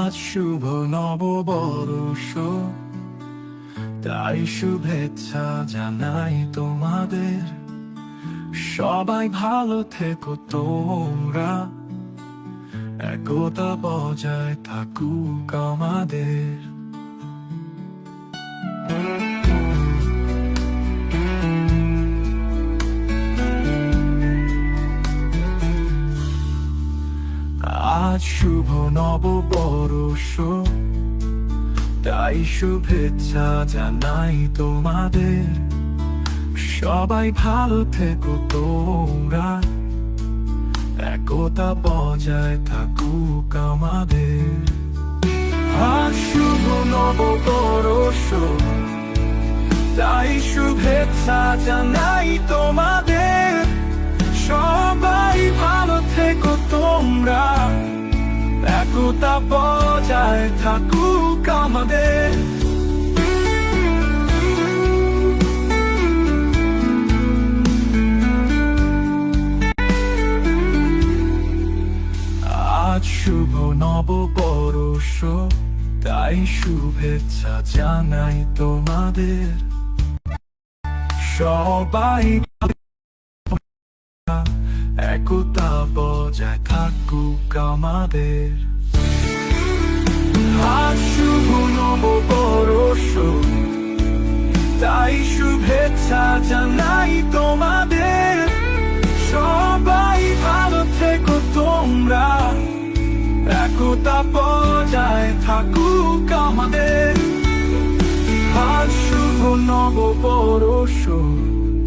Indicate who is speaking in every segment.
Speaker 1: আজ শুভ নববর্ষ, তাই শুভেচ্ছা জানাই তোমাদের। সবাই ভালো থেকো তোমরা, একতা বজায় থাকুক আমাদের। আজ শুভ নববর্ষ, তাই শুভেচ্ছা জানাই তোমাদের। সবাই ভালো থেকো তোমরা, একতা বজায় থাকুক আমাদের। আজ শুভ নববর্ষ, তাই শুভেচ্ছা জানাই তোমাদের। সবাই ভালো থেকো তোমরা, একতা বজায় থাকুক আমাদের। আজ শুভ নববর্ষ, তাই শুভেচ্ছা জানাই তোমাদের। সবাই একতা বজায় থাকুক আমাদের। আজ শুভ নববর্ষ, তাই শুভেচ্ছা জানাই তোমাদের। সবাই ভালো থেকো তোমরা, একতা বজায় থাকুক আমাদের। আজ শুভ নববর্ষ,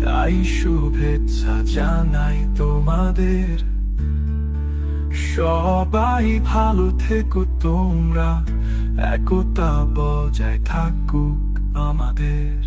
Speaker 1: তাই শুভেচ্ছা জানাই তোমাদের। সবাই ভালো থেকো তোমরা, একতা বজায় থাকুক আমাদের।